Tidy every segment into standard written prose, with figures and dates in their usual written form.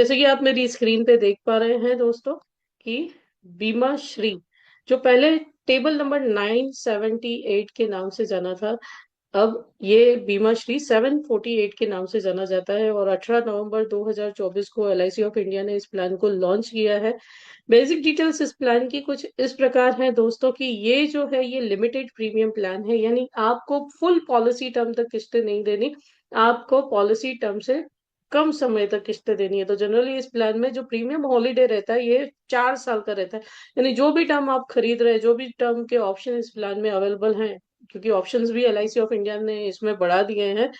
जैसे कि आप मेरी स्क्रीन पे देख पा रहे हैं दोस्तों कि बीमा श्री जो पहले टेबल नंबर 978 के नाम से जाना था, अब ये बीमा श्री 748 के नाम से जाना जाता है। और 18 नवंबर 2024 को एलआईसी ऑफ इंडिया ने इस प्लान को लॉन्च किया है। बेसिक डिटेल्स इस प्लान की कुछ इस प्रकार है दोस्तों कि ये जो है ये लिमिटेड प्रीमियम प्लान है, यानी आपको फुल पॉलिसी टर्म तक किस्तें नहीं देनी, आपको पॉलिसी टर्म से कम समय तक किस्तें देनी है। तो जनरली इस प्लान में जो प्रीमियम हॉलीडे रहता है ये 4 साल का रहता है, यानी जो भी टर्म आप खरीद रहे हैं, जो भी टर्म के ऑप्शन इस प्लान में अवेलेबल हैं, क्योंकि ऑप्शंस भी एलआईसी ऑफ इंडिया ने इसमें बढ़ा दिए हैं,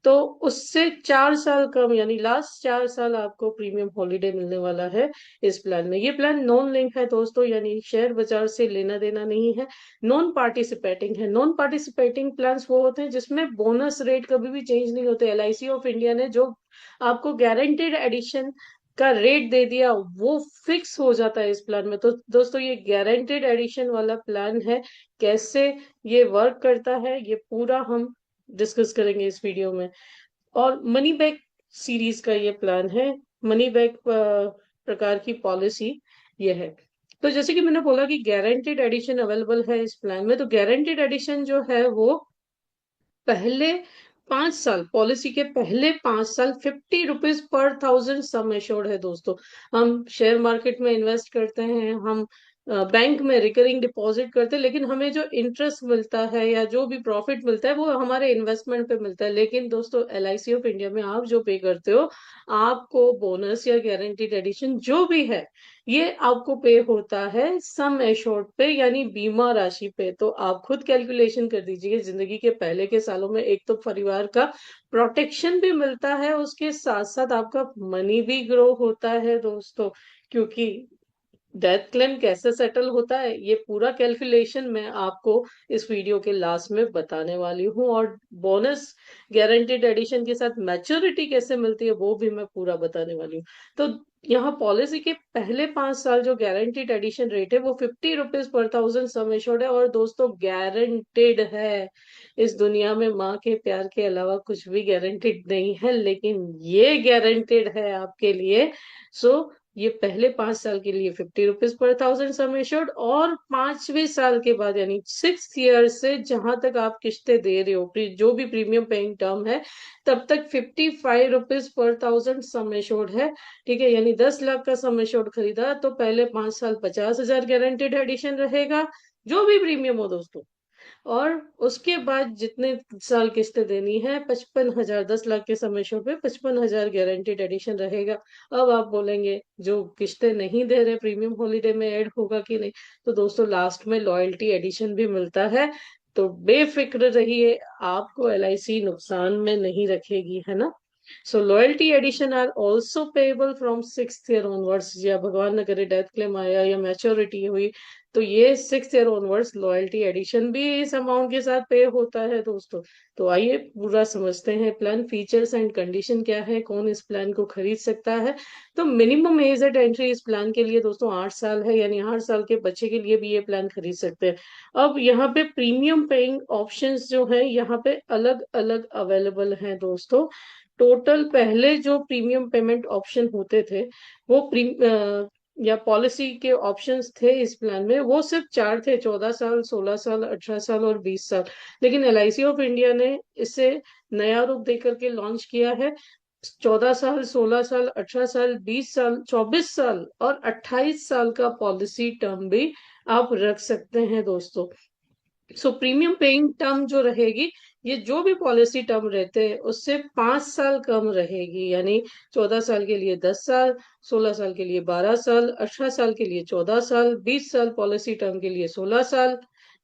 तो उससे 4 साल कम यानी लास्ट 4 साल आपको प्रीमियम हॉलीडे मिलने वाला है इस प्लान में। ये प्लान नॉन लिंक है दोस्तों, यानी शेयर बाजार से लेना देना नहीं है। नॉन पार्टिसिपेटिंग है। नॉन पार्टिसिपेटिंग प्लान्स वो होते हैं जिसमें बोनस रेट कभी भी चेंज नहीं होते। एलआईसी ऑफ इंडिया ने जो आपको गारंटेड एडिशन का रेट दे दिया वो फिक्स हो जाता है इस प्लान में। तो दोस्तों ये गारंटेड एडिशन वाला प्लान है। कैसे ये वर्क करता है ये पूरा हम डिस्कस करेंगे इस वीडियो में। और मनी बैक सीरीज का ये प्लान है। मनी बैक प्रकार की पॉलिसी ये है। तो जैसे कि मैंने बोला कि गारंटेड एडिशन अवेलेबल है इस प्लान में, तो गारंटेड एडिशन जो है वो पहले 5 साल, पॉलिसी के पहले 5 साल 50 rupees per thousand sum assured है दोस्तों। हम शेयर मार्केट में इन्वेस्ट करते हैं, हम बैंक में रिकरिंग डिपॉजिट करते हैं, लेकिन हमें जो इंटरेस्ट मिलता है या जो भी प्रॉफिट मिलता है वो हमारे इन्वेस्टमेंट पे मिलता है। लेकिन दोस्तों एलआईसी ऑफ इंडिया में आप जो पे करते हो, आपको बोनस या गारंटीड एडिशन जो भी है ये आपको पे होता है सम एश्योर्ड पे, यानी बीमा राशि पे। तो आप खुद कैलकुलेशन कर दीजिए, जिंदगी के पहले के सालों में एक तो परिवार का प्रोटेक्शन भी मिलता है, उसके साथ साथ आपका मनी भी ग्रो होता है दोस्तों। क्योंकि डेथ क्लेम कैसे सेटल होता है ये पूरा कैलकुलेशन मैं आपको इस वीडियो के लास्ट में बताने वाली हूँ। और बोनस गारंटेड एडिशन के साथ मैच्योरिटी कैसे मिलती है वो भी मैं पूरा बताने वाली हूँ। तो यहाँ पॉलिसी के पहले 5 साल जो गारंटेड एडिशन रेट है वो 50 rupees per thousand sum assured है। और दोस्तों गारंटेड है, इस दुनिया में माँ के प्यार के अलावा कुछ भी गारंटेड नहीं है, लेकिन ये गारंटेड है आपके लिए। सो ये पहले 5 साल के लिए 50 रुपीज पर थाउजेंड सम एश्योर्ड, और 5वें साल के बाद यानी 6th ईयर से जहां तक आप किस्तें दे रहे हो, जो भी प्रीमियम पेइंग टर्म है, तब तक 55 rupees per thousand sum assured है। ठीक है, यानी 10 लाख का सम एश्योर्ड खरीदा तो पहले 5 साल 50,000 गारंटेड एडिशन रहेगा, जो भी प्रीमियम हो दोस्तों। और उसके बाद जितने साल किस्तें देनी है 55,000, 10 लाख के समय पे 55,000 गारंटेड एडिशन रहेगा। अब आप बोलेंगे जो किस्तें नहीं दे रहे प्रीमियम हॉलीडे में ऐड होगा कि नहीं, तो दोस्तों लास्ट में लॉयल्टी एडिशन भी मिलता है। तो बेफिक्र रहिए, आपको एलआईसी नुकसान में नहीं रखेगी, है ना। So loyalty addition are also payable from 6th year onwards, या भगवान न करे डेथ क्लेम आया या मैच्योरिटी हुई तो ये 6th year onwards loyalty addition भी इस अमाउंट के साथ पे होता है दोस्तों। तो आइए पूरा समझते हैं प्लान, फीचर्स एंड कंडीशन क्या है, कौन इस प्लान को खरीद सकता है। तो मिनिमम एज एट एंट्री इस प्लान के लिए दोस्तों 8 साल है, यानी 8 साल के बच्चे के लिए भी ये प्लान खरीद सकते हैं। अब यहाँ पे प्रीमियम पेइंग ऑप्शंस जो है यहाँ पे अलग अलग अवेलेबल हैं दोस्तों। टोटल पहले जो प्रीमियम पेमेंट ऑप्शन होते थे वो या पॉलिसी के ऑप्शंस थे इस प्लान में, वो सिर्फ 4 थे: 14 साल, 16 साल, 18 साल और 20 साल। लेकिन एलआईसी ऑफ इंडिया ने इसे नया रूप देकर के लॉन्च किया है। 14 साल, 16 साल, 18 साल, 20 साल, 24 साल और 28 साल का पॉलिसी टर्म भी आप रख सकते हैं दोस्तों। सो प्रीमियम पेइंग टर्म जो रहेगी, ये जो भी पॉलिसी टर्म रहते हैं उससे 5 साल कम रहेगी, यानी 14 साल के लिए 10 साल, 16 साल के लिए 12 साल, 18 साल के लिए 14 साल, 20 साल पॉलिसी टर्म के लिए 16 साल,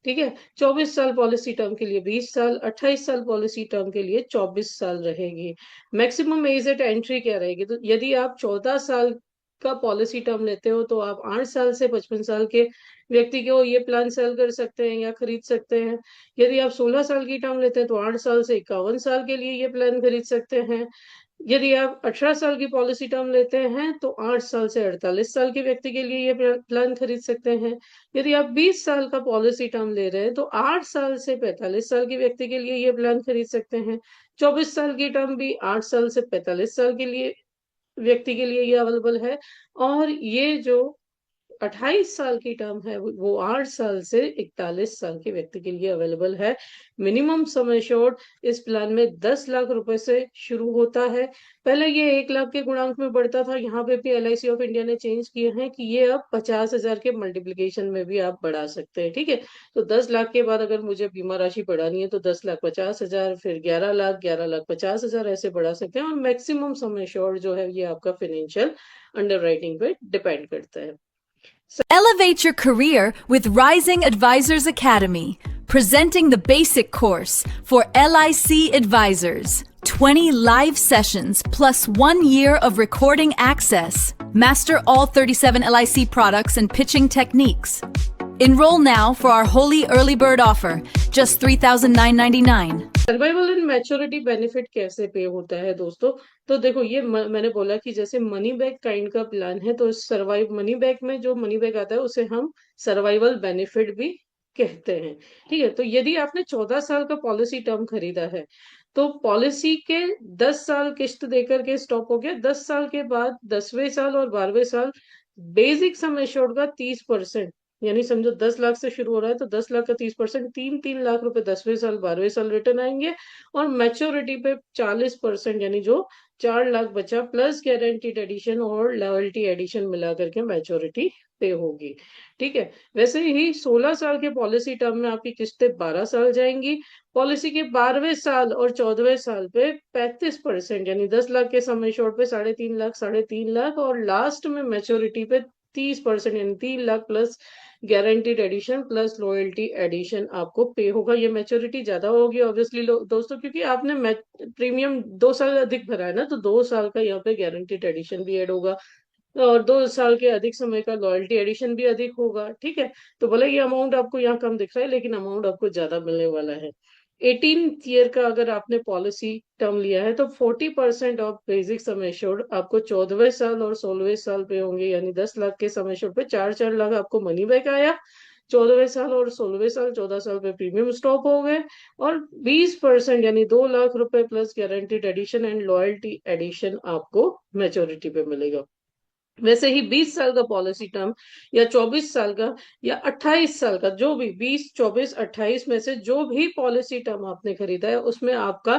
ठीक है, 24 साल पॉलिसी टर्म के लिए 20 साल, 28 साल पॉलिसी टर्म के लिए 24 साल रहेगी। मैक्सिमम एज एट एंट्री क्या रहेगी, तो यदि आप 14 साल का पॉलिसी टर्म लेते हो तो आप 8 साल से 55 साल के व्यक्ति को ये प्लान सेल कर सकते हैं या खरीद सकते हैं। यदि आप 16 साल की टर्म लेते हैं तो 8 साल से 51 साल के लिए ये प्लान खरीद सकते हैं। यदि आप 18 साल की पॉलिसी टर्म लेते हैं तो 8 साल से 48 साल के व्यक्ति के लिए ये प्लान खरीद सकते हैं। यदि आप 20 साल का पॉलिसी टर्म ले रहे हैं तो 8 साल से 45 साल के व्यक्ति के लिए ये प्लान खरीद सकते हैं। 24 साल की टर्म भी 8 साल से 45 साल के लिए व्यक्ति के लिए ये अवेलेबल है। और ये जो 28 साल की टर्म है वो 8 साल से 41 साल के व्यक्ति के लिए अवेलेबल है। मिनिमम सम एश्योर्ड इस प्लान में 10 लाख रुपए से शुरू होता है। पहले ये 1 लाख के गुणांक में बढ़ता था, यहाँ पे भी LIC ऑफ इंडिया ने चेंज किए हैं कि ये अब 50,000 के मल्टीप्लीकेशन में भी आप बढ़ा सकते हैं। ठीक है, तो 10 लाख के बाद अगर मुझे बीमा राशि बढ़ानी है तो 10,50,000, फिर 11 लाख, 11,50,000 ऐसे बढ़ा सकते हैं। और मैक्सिमम सम एश्योर्ड जो है ये आपका फाइनेंशियल अंडर राइटिंग पे डिपेंड करता है। Elevate your career with Rising Advisors Academy, presenting the basic course for LIC advisors. 20 live sessions plus 1 year of recording access. Master all 37 LIC products and pitching techniques. Enroll now for our holy early bird offer, just $3,999. Survival and maturity benefit कैसे पे होता है दोस्तों? तो देखो, ये मैंने बोला कि जैसे मनी बैक काइंड का प्लान है, तो सर्वाइव मनी बैक में जो मनी बैक आता है उसे हम सर्वाइवल बेनिफिट भी कहते हैं। ठीक है, तो यदि आपने 14 साल का पॉलिसी टर्म खरीदा है तो पॉलिसी के 10 साल किस्त देकर के स्टॉप हो गया। 10 साल के बाद 10वें साल और 12वें साल बेसिक सम एश्योर्ड का 30%, यानी समझो 10 लाख से शुरू हो रहा है तो 10 लाख का 30%, 3-3 लाख रुपए 10वें साल 12वें साल रिटर्न आएंगे। और मैच्योरिटी पे 40%, यानी जो 4 लाख बचा प्लस गारंटीड एडिशन और लॉयल्टी एडिशन मिला करके मैच्योरिटी पे होगी। ठीक है, वैसे ही 16 साल के पॉलिसी टर्म में आपकी किस्तें 12 साल जाएंगी। पॉलिसी के 12वें साल और 14वें साल पे 35%, यानी 10 लाख के सम एश्योर्ड पे 3.5 लाख, 3.5 लाख, और लास्ट में मैच्योरिटी पे 30%, यानी 3 lakh plus guaranteed addition plus loyalty addition आपको पे होगा। ये मैच्योरिटी ज्यादा होगी ऑब्वियसली दोस्तों, क्योंकि आपने प्रीमियम 2 साल अधिक भरा है ना, तो 2 साल का यहाँ पे गारंटीड एडिशन भी ऐड होगा और 2 साल के अधिक समय का लॉयल्टी एडिशन भी अधिक होगा। ठीक है, तो भले ये अमाउंट आपको यहाँ कम दिख रहा है लेकिन अमाउंट आपको ज्यादा मिलने वाला है। 18th ईयर का अगर आपने पॉलिसी टर्म लिया है तो 40% ऑफ बेसिक सम एश्योर्ड आपको 14वें साल और 16वें साल पे होंगे, यानी 10 लाख के सम एश्योर्ड पे 4-4 लाख आपको मनी बैक आया। 14वें साल और 16वें साल 14 साल पे प्रीमियम स्टॉप हो गए। और 20%, यानी 2 लाख रुपए plus guaranteed addition and loyalty addition आपको मैच्योरिटी पे मिलेगा। वैसे ही 20 साल का पॉलिसी टर्म या 24 साल का या 28 साल का, जो भी 20, 24, 28 में से जो भी पॉलिसी टर्म आपने खरीदा है उसमें आपका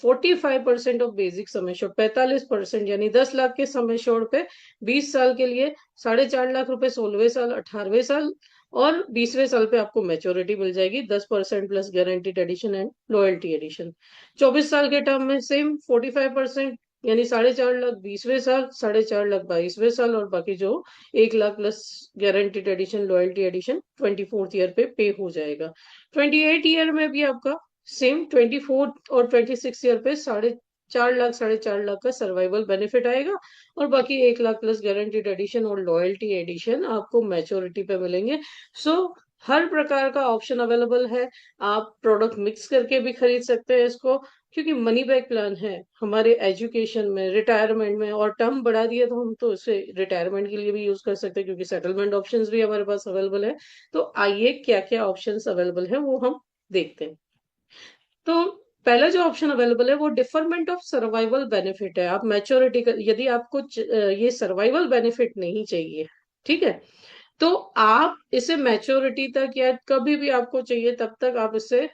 45% ऑफ बेसिक सम एश्योर्ड, 45%, यानी 10 लाख के सम एश्योर्ड पे 20 साल के लिए 4.5 लाख रुपए 16वें साल, 18वें साल और 20वें साल पे आपको मैच्योरिटी मिल जाएगी 10% plus guaranteed addition and loyalty addition. 24 साल के टर्म में सेम 45%, यानी 4.5 लाख 20वें साल, 4.5 लाख 22वें साल, और बाकी जो 1 lakh plus guaranteed addition loyalty addition 24th year पे हो जाएगा। 28 ईयर में भी आपका सेम 24 और 26 ईयर पे 4.5 लाख, 4.5 लाख का सर्वाइवल बेनिफिट आएगा और बाकी 1 लाख प्लस गारंटीड एडिशन और लॉयल्टी एडिशन आपको मैच्योरिटी पे मिलेंगे। सो हर प्रकार का ऑप्शन अवेलेबल है। आप प्रोडक्ट मिक्स करके भी खरीद सकते हैं इसको, क्योंकि मनी बैक प्लान है हमारे एजुकेशन में, रिटायरमेंट में, और टर्म बढ़ा दिया तो हम तो इसे रिटायरमेंट के लिए भी यूज कर सकते हैं क्योंकि सेटलमेंट ऑप्शंस भी हमारे पास अवेलेबल है। तो आइए क्या क्या ऑप्शंस अवेलेबल है वो हम देखते हैं। तो पहला जो ऑप्शन अवेलेबल है वो डिफरमेंट ऑफ सर्वाइवल बेनिफिट है। आप मैच्योरिटी का, यदि आपको ये सर्वाइवल बेनिफिट नहीं चाहिए, ठीक है, तो आप इसे मैच्योरिटी तक या कभी भी आपको चाहिए तब तक आप इसे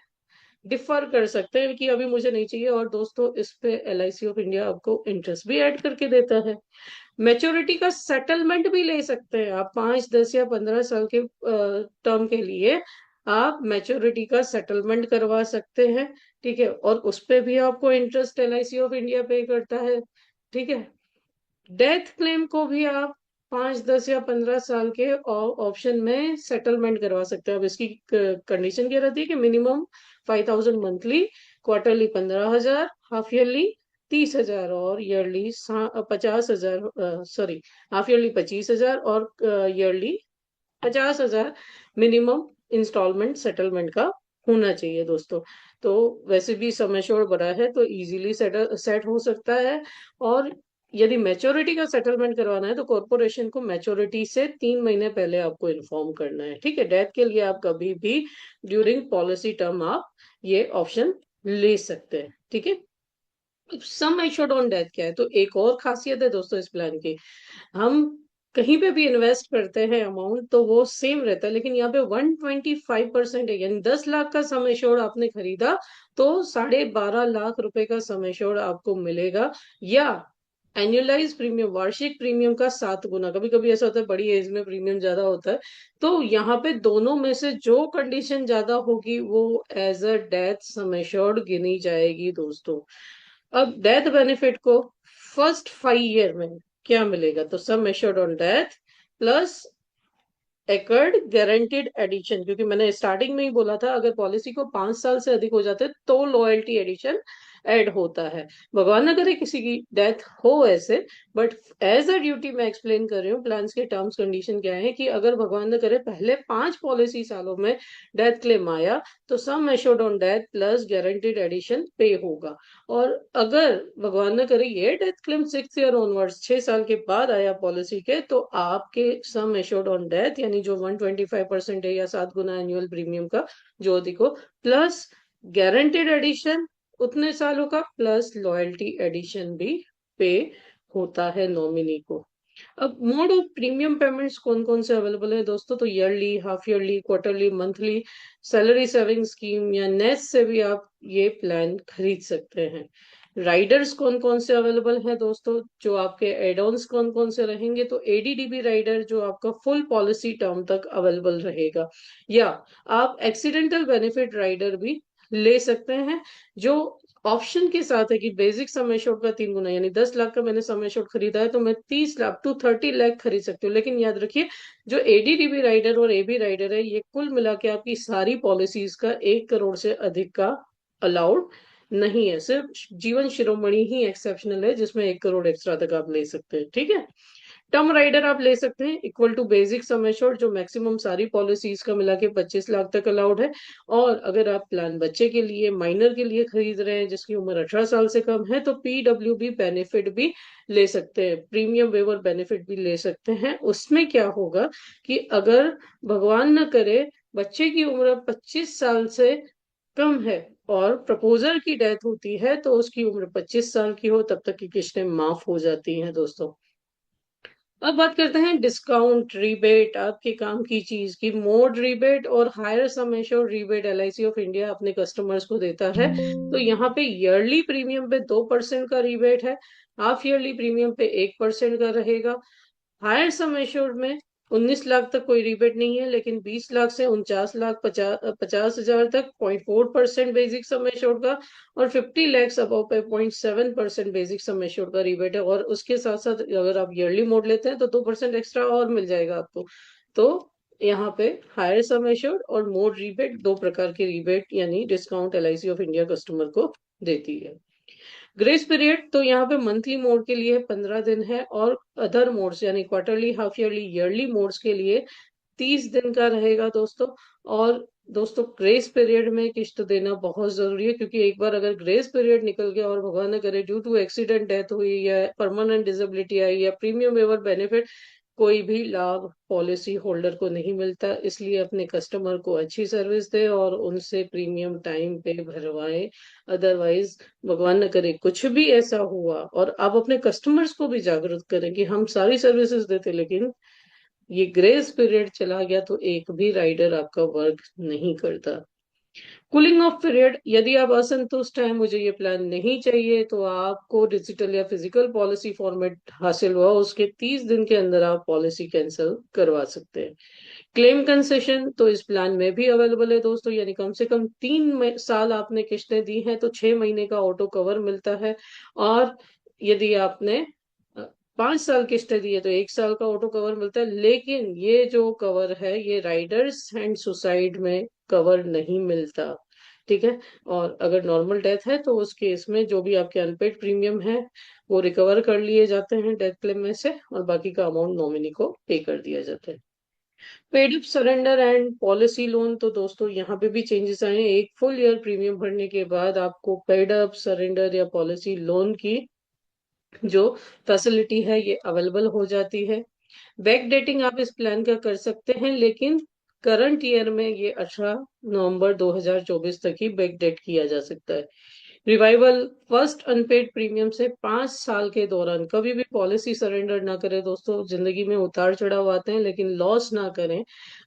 डिफर कर सकते हैं कि अभी मुझे नहीं चाहिए। और दोस्तों, इस पे LIC ऑफ इंडिया आपको इंटरेस्ट भी ऐड करके देता है। मैच्योरिटी का सेटलमेंट भी ले सकते हैं आप 5, 10 या 15 साल के टर्म के लिए आप मैच्योरिटी का सेटलमेंट करवा सकते हैं। ठीक है, और उस पे भी आपको इंटरेस्ट LIC ऑफ इंडिया पे करता है। ठीक है, डेथ क्लेम को भी आप 5, 10 या 15 साल के ऑप्शन में सेटलमेंट करवा सकते हैं। अब इसकी कंडीशन क्या रहती है कि minimum 5,000 monthly, quarterly 15,000, half yearly 30,000 और ईयरली 50,000, सॉरी, हाफ ईयरली 25,000 और ईयरली 50,000 मिनिमम इंस्टॉलमेंट सेटलमेंट का होना चाहिए दोस्तों। तो वैसे भी सम एश्योर्ड बड़ा है तो इजीली सेट हो सकता है। और यदि मैच्योरिटी का सेटलमेंट करवाना है तो कॉर्पोरेशन को मैच्योरिटी से 3 महीने पहले आपको इन्फॉर्म करना है। ठीक है, डेथ के लिए आप कभी भी ड्यूरिंग पॉलिसी टर्म आप ये ऑप्शन ले सकते हैं। ठीक है, सम एश्योर्ड ऑन डेथ क्या है? तो एक और खासियत है दोस्तों इस प्लान की, हम कहीं पे भी इन्वेस्ट करते हैं अमाउंट तो वो सेम रहता है, लेकिन यहाँ पे 125% है, यानी 10 लाख का सम एश्योर्ड आपने खरीदा तो 12.5 लाख रुपए का सम एश्योर्ड आपको मिलेगा, या एनुअलाइज प्रीमियम, वार्षिक प्रीमियम का 7 गुना। कभी कभी ऐसा होता है बड़ी एज में प्रीमियम ज्यादा होता है, तो यहाँ पे दोनों में से जो कंडीशन ज्यादा होगी वो as a death sum assured गिनी जाएगी दोस्तों। अब डेथ बेनिफिट को फर्स्ट 5 ईयर में क्या मिलेगा? तो sum assured on death plus accrued guaranteed addition, क्योंकि मैंने स्टार्टिंग में ही बोला था अगर पॉलिसी को 5 साल से अधिक हो जाते तो लॉयल्टी एडिशन ऐड होता है। भगवान ना करे किसी की डेथ हो ऐसे, बट एज अ ड्यूटी मैं एक्सप्लेन कर रही हूँ प्लान्स के टर्म्स कंडीशन क्या है, कि अगर भगवान ना करे पहले 5 पॉलिसी सालों में डेथ क्लेम आया तो sum assured on death plus guaranteed addition pay होगा। और अगर भगवान ना करे ये डेथ क्लेम 6 ईयर ऑनवर्ड्स, 6 साल के बाद आया पॉलिसी के, तो आपके सम एश्योर्ड ऑन डेथ यानी जो 125% है या 7 गुना एनुअल प्रीमियम का जो अधिक हो, प्लस गारंटेड एडिशन उतने सालों का, प्लस लॉयल्टी एडिशन भी पे होता है नॉमिनी को। अब मोड ऑफ प्रीमियम पेमेंट्स कौन कौन से अवेलेबल है दोस्तों? तो yearly, half yearly, quarterly, monthly, salary saving scheme या नेस से भी आप ये प्लान खरीद सकते हैं। राइडर्स कौन कौन से अवेलेबल हैं दोस्तों? जो आपके एड ऑन्स कौन कौन से रहेंगे? तो एडीडीबी राइडर जो आपका फुल पॉलिसी टर्म तक अवेलेबल रहेगा, या आप एक्सीडेंटल बेनिफिट राइडर भी ले सकते हैं, जो ऑप्शन के साथ है कि बेसिक सम एश्योर्ड का 3 गुना, यानी 10 लाख का मैंने सम एश्योर्ड खरीदा है तो मैं 30 लाख टू 30 लाख खरीद सकती हूँ। लेकिन याद रखिए जो एडीडीबी राइडर और एबी राइडर है ये कुल मिला के आपकी सारी पॉलिसीज का 1 करोड़ से अधिक का अलाउड नहीं है, सिर्फ जीवन शिरोमणि ही एक्सेप्शनल है जिसमें 1 करोड़ एक्स्ट्रा तक आप ले सकते हैं, ठीक है। टर्म राइडर आप ले सकते हैं equal to basic sum assured, जो मैक्सिमम सारी पॉलिसीज का मिला के 25 लाख तक अलाउड है। और अगर आप प्लान बच्चे के लिए, माइनर के लिए खरीद रहे हैं जिसकी उम्र 18 साल से कम है, तो पीडब्ल्यूबी बेनिफिट भी ले सकते हैं, प्रीमियम वेवर बेनिफिट भी ले सकते हैं। उसमें क्या होगा कि अगर भगवान न करे बच्चे की उम्र 25 साल से कम है और प्रपोजर की डेथ होती है तो उसकी उम्र 25 साल की हो तब तक की किस्तें माफ हो जाती हैं दोस्तों। अब बात करते हैं डिस्काउंट, रिबेट, आपके काम की चीज की। मोड रिबेट और higher sum assured rebate LIC of India अपने कस्टमर्स को देता है। तो यहाँ पे ईयरली प्रीमियम पे 2% का रिबेट है, हाफ ईयरली प्रीमियम पे 1% का रहेगा। हायर सम एश्योर्ड में 19 लाख तक कोई रिबेट नहीं है, लेकिन 20 लाख से 49 लाख 50 हजार तक 0.4% बेसिक सम एश्योर्ड का, और 50 लैक्स अबव पे 0.7% बेसिक सम एश्योर्ड का रिबेट है। और उसके साथ साथ अगर आप ईयरली मोड लेते हैं तो 2% एक्स्ट्रा और मिल जाएगा आपको। तो यहाँ पे हायर सम एश्योर्ड और मोड रिबेट, 2 प्रकार के रिबेट यानी discount LIC of India customer को देती है। ग्रेस पीरियड तो यहाँ पे मंथली मोड के लिए 15 दिन है, और अदर मोड्स यानी quarterly, half yearly, yearly modes के लिए 30 दिन का रहेगा दोस्तों। और दोस्तों ग्रेस पीरियड में किस्त देना बहुत जरूरी है, क्योंकि एक बार अगर ग्रेस पीरियड निकल गया और भगवान न करे ड्यू टू एक्सीडेंट डेथ हुई या परमानेंट डिसेबिलिटी आई या प्रीमियम वेवर बेनिफिट, कोई भी लाभ पॉलिसी होल्डर को नहीं मिलता। इसलिए अपने कस्टमर को अच्छी सर्विस दे और उनसे प्रीमियम टाइम पे भरवाए। अदरवाइज भगवान न करे कुछ भी ऐसा हुआ, और आप अपने कस्टमर्स को भी जागरूक करें कि हम सारी सर्विसेज देते लेकिन ये ग्रेस पीरियड चला गया तो एक भी राइडर आपका वर्क नहीं करता। कूलिंग ऑफ पीरियड, यदि आप असंतुष्ट हैं, मुझे ये प्लान नहीं चाहिए, तो आपको डिजिटल या फिजिकल पॉलिसी फॉर्मेट हासिल हुआ उसके 30 दिन के अंदर आप पॉलिसी कैंसिल करवा सकते हैं। क्लेम कंसेशन तो इस प्लान में भी अवेलेबल है दोस्तों, यानी कम से कम 3 साल आपने किस्तें दी हैं तो 6 महीने का ऑटो कवर मिलता है। और यदि आपने 5 साल किस्तें दी है तो 1 साल का ऑटो कवर मिलता है। लेकिन ये जो कवर है ये राइडर्स एंड सुसाइड में कवर नहीं मिलता, ठीक है। और अगर नॉर्मल डेथ है तो उस केस में जो भी आपके अनपेड प्रीमियम है वो रिकवर कर लिए जाते हैं डेथ क्लेम में से, और बाकी का अमाउंट नॉमिनी को पे कर दिया जाता है। Paid up surrender and policy loan, तो दोस्तों यहाँ पे भी चेंजेस आए हैं। एक फुल ईयर प्रीमियम भरने के बाद आपको पेड अप सरेंडर या पॉलिसी लोन की जो फैसिलिटी है ये अवेलेबल हो जाती है। बैक डेटिंग आप इस प्लान का कर सकते हैं, लेकिन करंट ईयर में ये 18 नवंबर 2024 तक ही बैक डेट किया जा सकता है। रिवाइवल फर्स्ट अनपेड प्रीमियम से 5 साल के दौरान कभी भी पॉलिसी सरेंडर ना करें दोस्तों। जिंदगी में उतार चढ़ाव आते हैं लेकिन लॉस ना करें।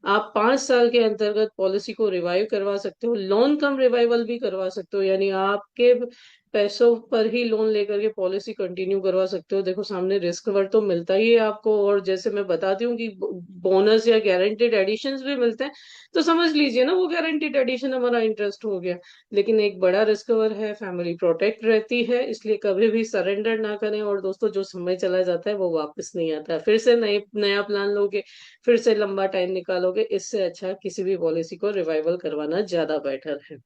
आप 5 साल के अंतर्गत पॉलिसी को रिवाइव करवा सकते हो, लोन कम रिवाइवल भी करवा सकते हो, यानी आपके पैसों पर ही लोन लेकर के पॉलिसी कंटिन्यू करवा सकते हो। देखो सामने रिस्क कवर तो मिलता ही है आपको, और जैसे मैं बताती हूँ कि बोनस या गारंटेड एडिशंस भी मिलते हैं, तो समझ लीजिए ना वो गारंटेड एडिशन हमारा इंटरेस्ट हो गया। लेकिन एक बड़ा रिस्क कवर है, फैमिली प्रोटेक्ट रहती है, इसलिए कभी भी सरेंडर ना करें। और दोस्तों जो समय चला जाता है वो वापस नहीं आता है, फिर से नया प्लान लोगे, फिर से लंबा टाइम निकालोगे, इससे अच्छा किसी भी पॉलिसी को रिवाइवल करवाना ज्यादा बेटर है।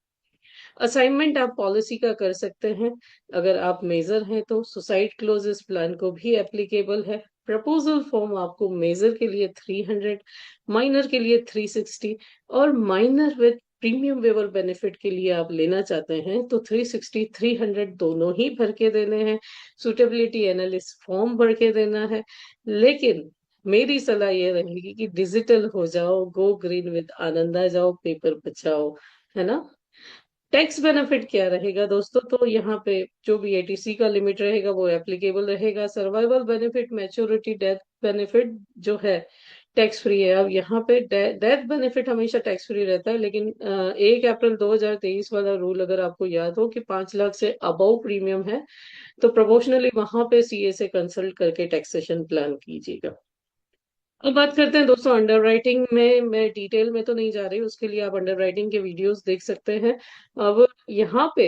असाइनमेंट आप पॉलिसी का कर सकते हैं। अगर आप मेजर हैं तो सुसाइड क्लोजेस प्लान को भी एप्लीकेबल है। प्रपोजल फॉर्म आपको मेजर के लिए 300, माइनर के लिए 360, और minor with premium waiver benefit के लिए आप लेना चाहते हैं तो 360 300 दोनों ही भर के देने हैं। सुटेबिलिटी एनालिस्ट फॉर्म भर के देना है। लेकिन मेरी सलाह ये रहेगी कि डिजिटल हो जाओ, गो ग्रीन विद आनंदा जाओ, पेपर बचाओ, है ना। टैक्स बेनिफिट क्या रहेगा दोस्तों, तो यहाँ पे जो भी एटीसी का लिमिट रहेगा वो एप्लीकेबल रहेगा। Survival benefit, maturity, death benefit जो है टैक्स फ्री है। अब यहाँ पे डेथ बेनिफिट हमेशा टैक्स फ्री रहता है, लेकिन 1 अप्रैल 2023 वाला रूल अगर आपको याद हो कि 5 लाख से अबव प्रीमियम है तो प्रोपोर्शनली वहां पे सीए से कंसल्ट करके टैक्सेशन प्लान कीजिएगा। अब बात करते हैं दोस्तों अंडरराइटिंग में। मैं डिटेल में तो नहीं जा रही, उसके लिए आप अंडरराइटिंग के वीडियोस देख सकते हैं। अब यहाँ पे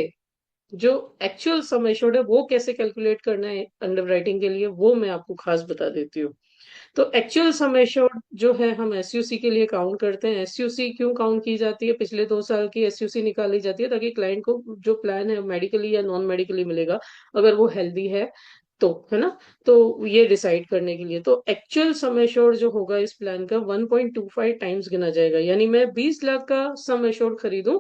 जो एक्चुअल सम एश्योर्ड है वो कैसे कैलकुलेट करना है अंडरराइटिंग के लिए, वो मैं आपको खास बता देती हूँ। तो एक्चुअल सम एश्योर्ड जो है हम एसयूसी के लिए काउंट करते हैं। एसयूसी क्यों काउंट की जाती है, पिछले 2 साल की एसयूसी निकाली जाती है ताकि क्लाइंट को जो प्लान है मेडिकली या नॉन मेडिकली मिलेगा, अगर वो हेल्दी है तो, है ना। तो ये डिसाइड करने के लिए तो एक्चुअल सम एश्योर्ड जो होगा इस प्लान का 1.25 टाइम्स गिना जाएगा। यानी मैं 20 लाख का सम एश्योर्ड खरीदूं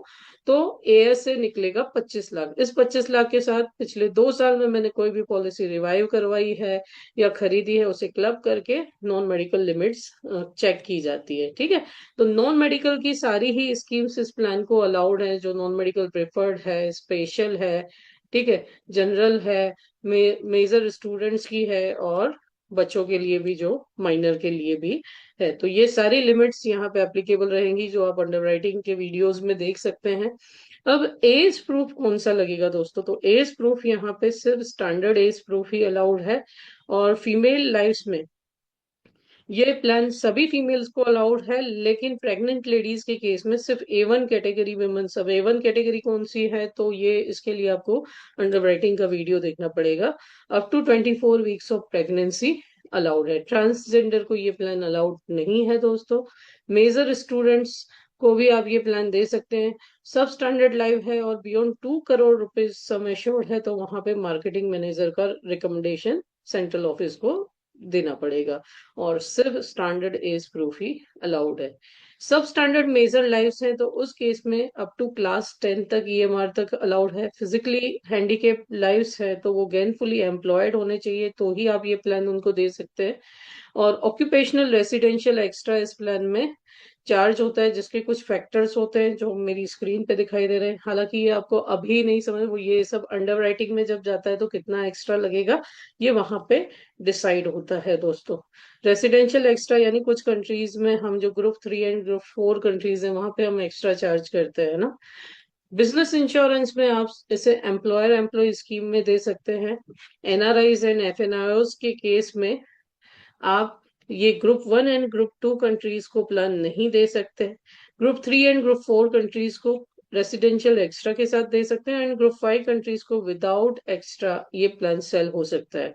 तो एएस से निकलेगा 25 लाख। इस 25 लाख के साथ पिछले 2 साल में मैंने कोई भी पॉलिसी रिवाइव करवाई है या खरीदी है उसे क्लब करके नॉन मेडिकल लिमिट्स चेक की जाती है। ठीक है, तो नॉन मेडिकल की सारी ही स्कीम्स इस प्लान को अलाउड है। जो नॉन मेडिकल प्रेफर्ड है, स्पेशल है, ठीक है, जनरल है, मेजर स्टूडेंट्स की है, और बच्चों के लिए भी जो माइनर के लिए भी है। तो ये सारी लिमिट्स यहाँ पे एप्लीकेबल रहेंगी जो आप अंडरराइटिंग के वीडियोस में देख सकते हैं। अब एज प्रूफ कौन सा लगेगा दोस्तों, तो एज प्रूफ यहाँ पे सिर्फ स्टैंडर्ड एज प्रूफ ही अलाउड है। और फीमेल लाइफ्स में ये प्लान सभी फीमेल्स को अलाउड है, लेकिन प्रेग्नेंट लेडीज के केस में सिर्फ A1 कैटेगरी वुमेन। सब A1 कैटेगरी कौन सी है, तो ये इसके लिए आपको अंडरराइटिंग का वीडियो देखना पड़ेगा। Up to 24 weeks of pregnancy allowed है। ट्रांसजेंडर को ये प्लान अलाउड नहीं है दोस्तों। मेजर स्टूडेंट्स को भी आप ये प्लान दे सकते हैं। सब स्टैंडर्ड लाइव है और beyond 2 crore rupees sum assured है तो वहां पे मार्केटिंग मैनेजर का रिकमेंडेशन सेंट्रल ऑफिस को देना पड़ेगा। और सिर्फ स्टैंडर्ड एज प्रूफ ही अलाउड है। सब स्टैंडर्ड मेजर लाइव्स हैं तो उस केस में अप टू क्लास 10 तक ईएमआर तक अलाउड है। फिजिकली हैंडीकेप लाइव्स है तो वो गेनफुली एम्प्लॉयड होने चाहिए तो ही आप ये प्लान उनको दे सकते हैं। और ऑक्यूपेशनल रेसिडेंशियल एक्स्ट्रा इस प्लान में चार्ज होता है, जिसके कुछ फैक्टर्स होते हैं जो मेरी स्क्रीन पे दिखाई दे रहे हैं। हालांकि ये आपको अभी नहीं समझ, वो ये सब अंडर राइटिंग में जब जाता है तो कितना एक्स्ट्रा लगेगा ये वहां पे डिसाइड होता है दोस्तों। रेसिडेंशियल एक्स्ट्रा यानी कुछ कंट्रीज में हम जो ग्रुप 3 एंड ग्रुप 4 कंट्रीज है वहां पे हम एक्स्ट्रा चार्ज करते हैं ना। बिजनेस इंश्योरेंस में आप इसे एम्प्लॉयर एम्प्लॉय स्कीम में दे सकते हैं। एनआरआईज एंड एफएनआईओज के केस में आप ये ग्रुप 1 एंड ग्रुप 2 कंट्रीज को प्लान नहीं दे सकते। ग्रुप 3 एंड ग्रुप 4 कंट्रीज को रेसिडेंशियल एक्स्ट्रा के साथ दे सकते हैं, एंड ग्रुप 5 कंट्रीज को विदाउट एक्स्ट्रा ये प्लान सेल हो सकता है।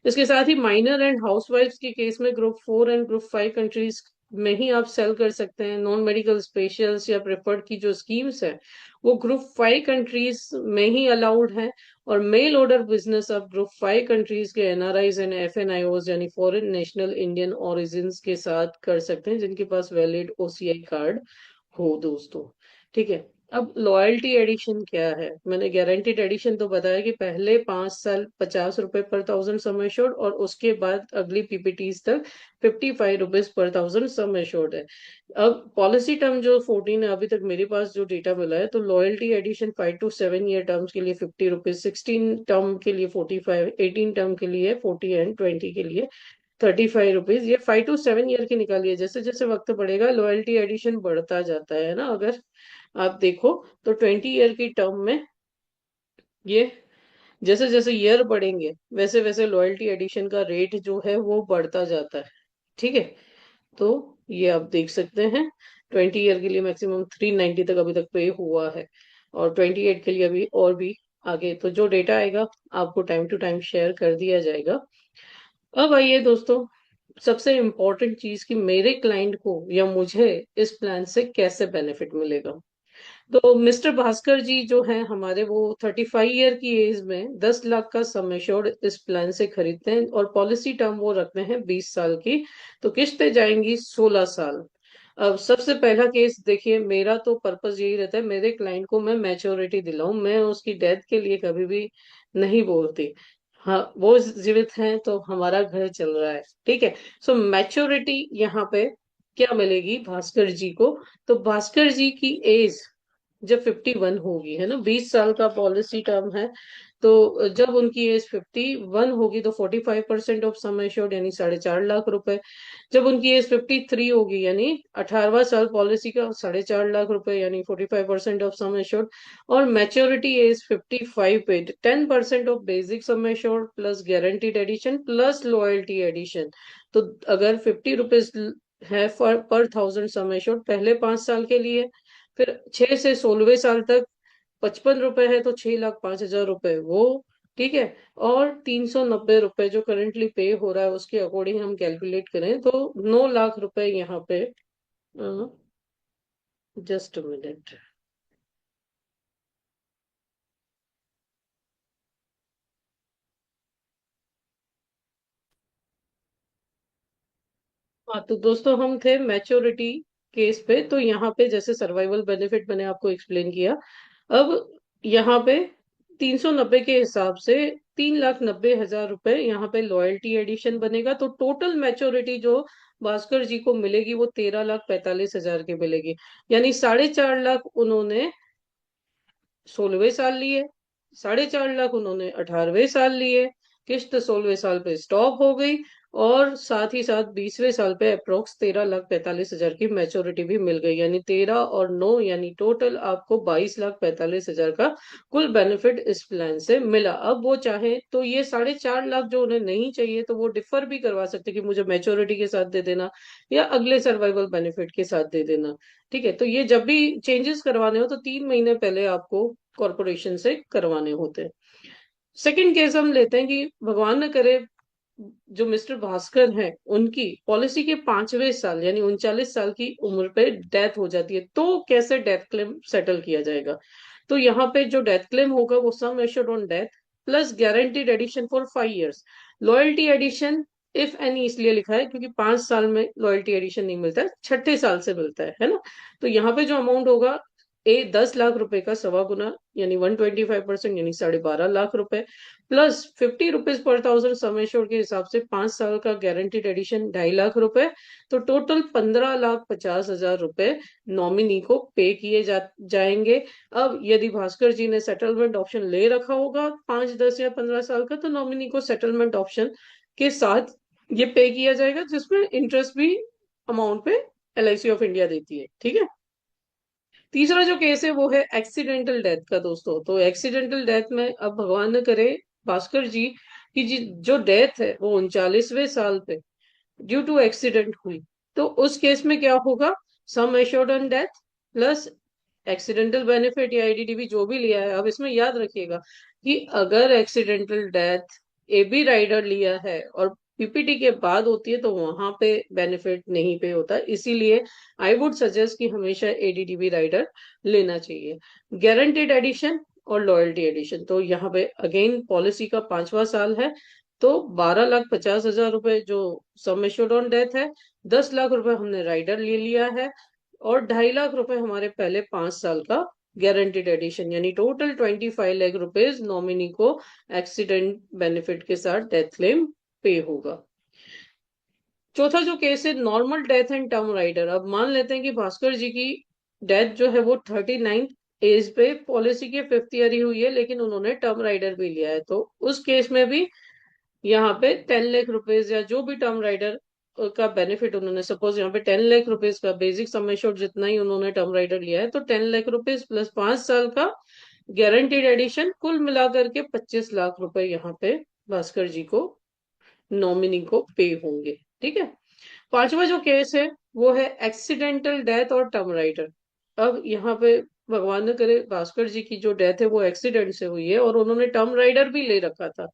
इसके साथ ही माइनर एंड हाउसवाइफ्स के केस में ग्रुप 4 एंड ग्रुप 5 कंट्रीज में ही आप सेल कर सकते हैं। नॉन मेडिकल स्पेशल्स या प्रेफर्ड की जो स्कीम्स है वो ग्रुप 5 कंट्रीज में ही अलाउड है। और मेल ऑर्डर बिजनेस अब ग्रुप 5 कंट्रीज के एनआरआईज एंड एफएनआईओज यानी फॉरेन नेशनल इंडियन ओरिजिन के साथ कर सकते हैं जिनके पास वैलिड ओसीआई कार्ड हो दोस्तों। ठीक है, अब लॉयल्टी एडिशन क्या है? मैंने गारंटीड एडिशन तो बताया कि पहले 5 साल 50 रुपए पर थाउजेंड सम एश्योर्ड, और उसके बाद अगली पीपीटीज तक 55 rupees per thousand sum assured है। अब पॉलिसी टर्म जो 14 है, अभी तक मेरे पास जो डेटा मिला है, तो loyalty addition 5 to 7 year terms के लिए 50 रुपीज, 16 टर्म के लिए 45, 18 टर्म के लिए 40 एंड 20 के लिए 35 रुपीज। ये 5 to 7 ईयर की निकाली है। जैसे जैसे वक्त बढ़ेगा लॉयल्टी एडिशन बढ़ता जाता है ना। अगर आप देखो तो 20 ईयर की टर्म में ये जैसे जैसे ईयर बढ़ेंगे वैसे वैसे लॉयल्टी एडिशन का रेट जो है वो बढ़ता जाता है। ठीक है, तो ये आप देख सकते हैं 20 ईयर के लिए मैक्सिमम 390 तक अभी तक पे हुआ है, और 28 के लिए अभी और भी आगे तो जो डेटा आएगा आपको टाइम टू टाइम शेयर कर दिया जाएगा। अब आइए दोस्तों, सबसे इम्पोर्टेंट चीज कि मेरे क्लाइंट को या मुझे इस प्लान से कैसे बेनिफिट मिलेगा। तो मिस्टर भास्कर जी जो हैं हमारे, वो 35 ईयर की एज में 10 लाख का सम एश्योर्ड इस प्लान से खरीदते हैं, और पॉलिसी टर्म वो रखते हैं 20 साल की। तो किस्तें जाएंगी 16 साल। अब सबसे पहला केस देखिए, मेरा तो पर्पस यही रहता है मेरे क्लाइंट को मैं मैच्योरिटी दिलाऊं, मैं उसकी डेथ के लिए कभी भी नहीं बोलती। हाँ, वो जीवित हैं तो हमारा घर चल रहा है। ठीक है, सो मैच्योरिटी यहाँ पे क्या मिलेगी भास्कर जी को? तो भास्कर जी की एज जब 51 होगी, है ना, 20 साल का पॉलिसी टर्म है, तो जब उनकी एज 51 होगी तो 45% ऑफ सम एश्योर्ड यानी 4.5 लाख रुपए। जब उनकी एज 53 होगी यानी 18वां साल पॉलिसी का, 4.5 लाख रुपए यानी 45% ऑफ सम एश्योर्ड। और मैच्योरिटी एज 55 पे 10% of basic sum assured plus guaranteed addition plus loyalty addition. तो अगर 50 रुपीज है पर थाउजेंड सम एश्योर्ड पहले 5 साल के लिए, फिर 6 से 16वें साल तक 55 रुपए है तो 6,05,000 रुपए वो। ठीक है, और 390 रुपए जो करंटली पे हो रहा है उसके अकॉर्डिंग हम कैलकुलेट करें तो 9 लाख रुपए यहाँ पे। Just a minute. हाँ, तो दोस्तों हम थे मैच्योरिटी केस पे, तो यहाँ पे जैसे सर्वाइवल बेनिफिट मैंने आपको एक्सप्लेन किया। अब यहाँ पे 390 के हिसाब से 3,90,000 रुपए यहाँ पे लॉयल्टी एडिशन बनेगा, तो टोटल मैच्योरिटी जो भास्कर जी को मिलेगी वो 13,45,000 की मिलेगी। यानी 4.5 लाख उन्होंने 16वें साल लिए, 4.5 लाख उन्होंने 18वें साल लिए, किस्त 16वें साल पे स्टॉप हो गई, और साथ ही साथ 20वें साल पे अप्रोक्स 13,45,000 की मैच्योरिटी भी मिल गई। यानी 13 और 9 यानी टोटल आपको 22,45,000 का कुल बेनिफिट इस प्लान से मिला। अब वो चाहे तो ये 4.5 लाख जो उन्हें नहीं चाहिए तो वो डिफर भी करवा सकते कि मुझे मैच्योरिटी के साथ दे देना या अगले सर्वाइवल बेनिफिट के साथ दे देना। ठीक है, तो ये जब भी चेंजेस करवाने हो तो 3 महीने पहले आपको कॉरपोरेशन से करवाने होते हैं। सेकंड केस हम लेते हैं कि भगवान न करे जो मिस्टर भास्कर हैं उनकी पॉलिसी के 5वें साल यानी 39 साल की उम्र पे डेथ हो जाती है, तो कैसे डेथ क्लेम सेटल किया जाएगा? तो यहाँ पे जो डेथ क्लेम होगा वो sum assured on death plus guaranteed addition for 5 years. Loyalty addition if any इसलिए लिखा है क्योंकि 5 साल में लॉयल्टी एडिशन नहीं मिलता है, छठे साल से मिलता है ना। तो यहाँ पे जो अमाउंट होगा 10 लाख रुपए का सवा गुना यानी 125% यानी 12.5 लाख रुपए, plus 50 rupees per thousand sum assured के हिसाब से 5 साल का गारंटीड एडिशन 2.5 लाख रुपए। तो टोटल 15,50,000 रुपए नॉमिनी को पे किए जाएंगे। अब यदि भास्कर जी ने सेटलमेंट ऑप्शन ले रखा होगा 5, 10 या 15 साल का, तो नॉमिनी को सेटलमेंट ऑप्शन के साथ ये पे किया जाएगा, जिसमें इंटरेस्ट भी अमाउंट पे LIC ऑफ इंडिया देती है। ठीक है, तीसरा जो केस है वो है एक्सीडेंटल डेथ का दोस्तों। तो एक्सीडेंटल डेथ में अब भगवान न करे भास्कर जी की जो डेथ है वो 39वें साल पे ड्यू टू एक्सीडेंट हुई, तो उस केस में क्या होगा? Sum assured on death plus accidental benefit या IDDB जो भी लिया है। अब इसमें याद रखिएगा कि अगर एक्सीडेंटल डेथ AB राइडर लिया है और PPT के बाद होती है तो वहां पे बेनिफिट नहीं पे होता, इसीलिए आई वुड सजेस्ट कि हमेशा ADDB राइडर लेना चाहिए। गारंटेड एडिशन और लॉयल्टी एडिशन, तो यहाँ पे अगेन पॉलिसी का 5वां साल है, तो 12,50,000 रुपए जो सम एश्योर्ड ऑन डेथ है, 10 लाख रुपए हमने राइडर ले लिया है, और 2.5 लाख रुपए हमारे पहले 5 साल का गारंटीड एडिशन, यानी टोटल 25 लाख रुपीज नॉमिनी को एक्सीडेंट बेनिफिट के साथ डेथ क्लेम पे होगा। चौथा जो केस है, normal death and term rider. अब मान लेते हैं कि भास्कर जी की डेथ जो है वो 39 एज पे पॉलिसी के 5th ईयर ही हुई है, लेकिन उन्होंने टर्म राइडर भी लिया है, तो उस केस में भी यहाँ पे 10 लाख रुपीज या जो भी टर्म राइडर का बेनिफिट उन्होंने, सपोज यहाँ पे 10 लाख रुपीज का बेसिक सम एश्योर्ड जितना ही उन्होंने टर्म राइडर लिया है, तो 10 लाख रुपीज प्लस 5 साल का गारंटीड एडिशन, कुल मिलाकर के 25 लाख रुपए यहाँ पे भास्कर जी को, नॉमिनी को पे होंगे। ठीक है। पांचवा जो केस है वो है एक्सीडेंटल डेथ और टर्म राइडर। अब यहाँ पे भगवान न करे भास्कर जी की जो डेथ है वो एक्सीडेंट से हुई है और उन्होंने टर्म राइडर भी ले रखा था,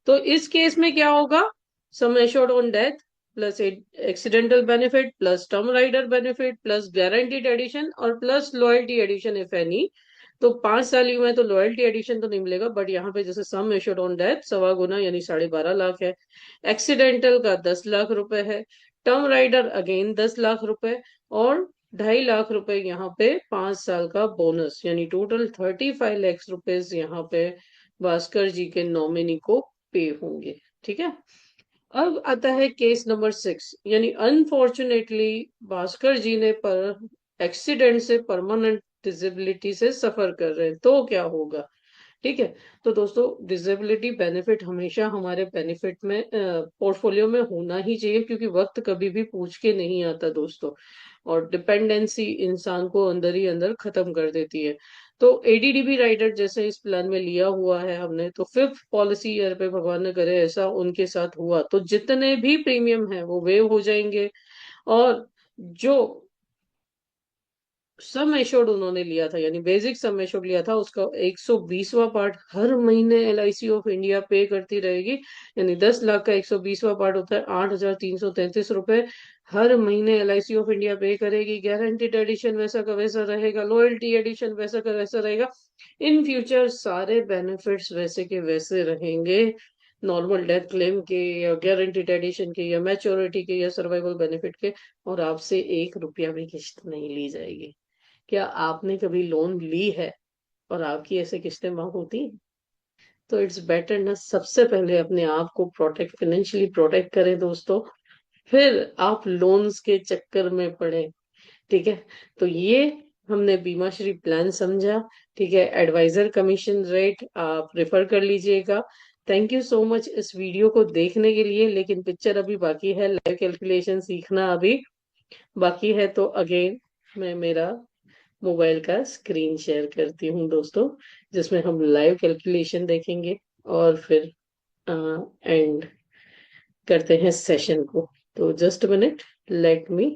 तो इस केस में क्या होगा, sum assured on death plus accidental benefit plus term rider benefit plus guaranteed addition और plus loyalty addition if any. तो 5 साल ही हुए तो लॉयल्टी एडिशन तो नहीं मिलेगा, बट यहाँ पे जैसे सम एश्योर्ड ऑन डेथ 1.25 गुना यानी 12.5 लाख है, एक्सीडेंटल का 10 लाख रुपए है, टर्म राइडर अगेन 10 लाख रुपए, और 2.5 लाख रुपए यहाँ पे 5 साल का बोनस, यानी टोटल 35 लाख रुपीज यहाँ पे भास्कर जी के नॉमिनी को पे होंगे। ठीक है। अब आता है केस नंबर 6, यानी अनफॉर्चुनेटली भास्कर जी ने पर एक्सीडेंट से परमानेंट डिसेबिलिटी से सफर कर रहे हैं, तो क्या होगा। ठीक है। तो दोस्तों डिसेबिलिटी बेनिफिट हमेशा हमारे बेनिफिट में पोर्टफोलियो में होना ही चाहिए, क्योंकि वक्त कभी भी पूछ के नहीं आता दोस्तों, और डिपेंडेंसी इंसान को अंदर ही अंदर खत्म कर देती है। तो एडीडीबी राइडर जैसे इस प्लान में लिया हुआ है हमने, तो 5th पॉलिसी ईयर पे भगवान न करे ऐसा उनके साथ हुआ तो जितने भी प्रीमियम है वो वेव हो जाएंगे, और जो सम एश्योर्ड उन्होंने लिया था, यानी बेसिक सम एश्योर्ड लिया था, उसका 120वां पार्ट हर महीने एलआईसी ऑफ इंडिया पे करती रहेगी, यानी 10 लाख का 120वां पार्ट होता है 8,333 रुपए, हर महीने एलआईसी ऑफ इंडिया पे करेगी। गारंटीड एडिशन वैसा का वैसा रहेगा, लॉयल्टी एडिशन वैसा का वैसा रहेगा, इन फ्यूचर सारे बेनिफिट्स वैसे के वैसे रहेंगे, नॉर्मल डेथ क्लेम के या गारंटीड एडिशन के या मैच्योरिटी के या सर्वाइवल बेनिफिट के, और आपसे 1 रुपया भी किस्त नहीं ली जाएगी। क्या आपने कभी लोन ली है और आपकी ऐसे किस्तें माफ होती हैं? तो इट्स बेटर ना, सबसे पहले अपने आप को प्रोटेक्ट, फाइनेंशियली प्रोटेक्ट करें दोस्तों, फिर आप लोन्स के चक्कर में पड़े। ठीक है। तो ये हमने बीमा श्री प्लान समझा। ठीक है। एडवाइजर कमीशन रेट आप रेफर कर लीजिएगा। थैंक यू सो मच इस वीडियो को देखने के लिए, लेकिन पिक्चर अभी बाकी है, लाइव कैलकुलेशन सीखना अभी बाकी है, तो अगेन मैं मेरा मोबाइल का स्क्रीन शेयर करती हूँ दोस्तों, जिसमें हम लाइव कैलकुलेशन देखेंगे और फिर एंड करते हैं सेशन को। तो just minute, let me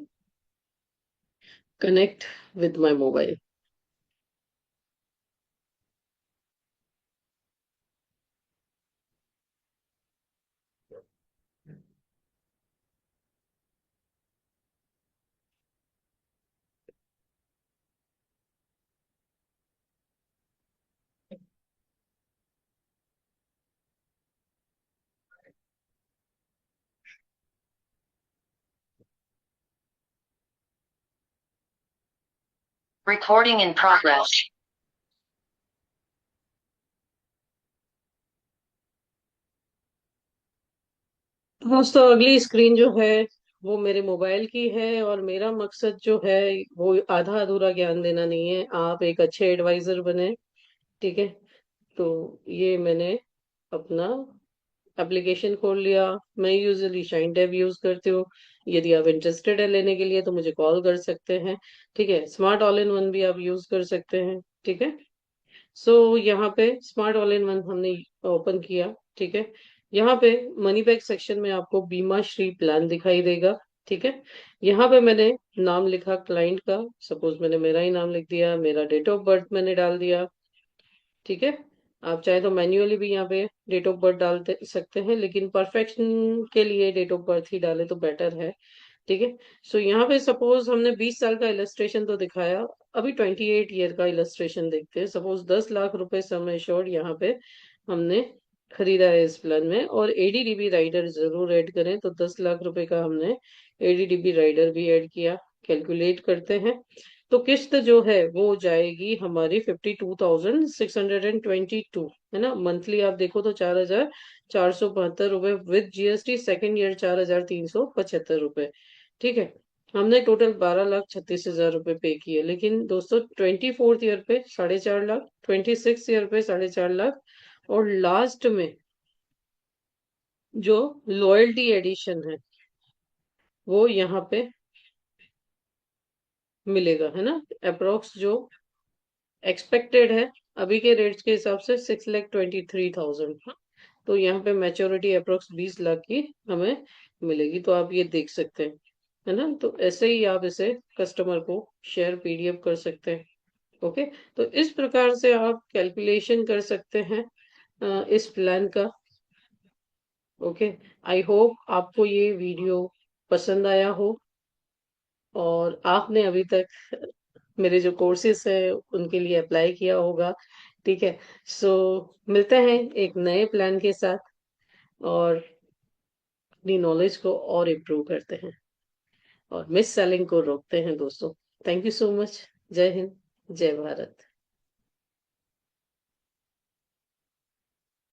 connect with my mobile. Recording in progress. दोस्तों अगली स्क्रीन जो है वो मेरे मोबाइल की है, और मेरा मकसद जो है वो आधा अधूरा ज्ञान देना नहीं है, आप एक अच्छे एडवाइजर बने। ठीक है। तो ये मैंने अपना एप्लीकेशन खोल लिया। मैं यूजुअली शाइन टैब यूज करती हूँ, यदि आप इंटरेस्टेड है लेने के लिए तो मुझे कॉल कर सकते हैं। ठीक है। स्मार्ट ऑल इन वन भी आप यूज कर सकते हैं। ठीक है। सो यहाँ पे स्मार्ट ऑल इन वन हमने ओपन किया। ठीक है। यहाँ पे मनी बैक सेक्शन में आपको बीमा श्री प्लान दिखाई देगा। ठीक है। यहाँ पे मैंने नाम लिखा क्लाइंट का, सपोज मैंने मेरा ही नाम लिख दिया, मेरा डेट ऑफ बर्थ मैंने डाल दिया। ठीक है। आप चाहे तो मैन्युअली भी यहाँ पे डेट ऑफ बर्थ डाल सकते हैं, लेकिन परफेक्शन के लिए डेट ऑफ बर्थ ही डाले तो बेटर है। ठीक है। सो यहाँ पे सपोज हमने 20 साल का इलस्ट्रेशन तो दिखाया, अभी 28 ईयर का इलस्ट्रेशन देखते हैं। सपोज 10 लाख रुपए सम एश्योर्ड यहाँ पे हमने खरीदा है इस प्लान में, और एडीडीबी राइडर जरूर ऐड करें, तो 10 लाख रुपए का हमने एडीडीबी राइडर भी ऐड किया। कैलकुलेट करते हैं। तो किस्त जो है वो जाएगी हमारी 52,622, है ना। मंथली आप देखो तो 4,472 रुपए विद जीएसटी, सेकेंड ईयर 4,375 रुपए। ठीक है। हमने टोटल 12,36,000 रुपए पे किए, लेकिन दोस्तों 24th ईयर पे 4.5 लाख, 26th ईयर पे 4.5 लाख, और लास्ट में जो लॉयल्टी एडिशन है वो यहाँ पे मिलेगा, है ना। अप्रोक्स जो एक्सपेक्टेड है अभी के रेट्स के हिसाब से 6,23,000। तो यहाँ पे मैच्योरिटी अप्रोक्स 20 लाख की हमें मिलेगी, तो आप ये देख सकते हैं, है ना। तो ऐसे ही आप इसे कस्टमर को शेयर पीडीएफ कर सकते हैं। ओके। तो इस प्रकार से आप कैलकुलेशन कर सकते हैं इस प्लान का। ओके। आई होप आपको ये वीडियो पसंद आया हो, और आपने अभी तक मेरे जो कोर्सेस है उनके लिए अप्लाई किया होगा। ठीक है। सो मिलते हैं एक नए प्लान के साथ, और अपनी नॉलेज को और इम्प्रूव करते हैं, और मिस सेलिंग को रोकते हैं दोस्तों। Thank you so much. जय हिंद, जय भारत।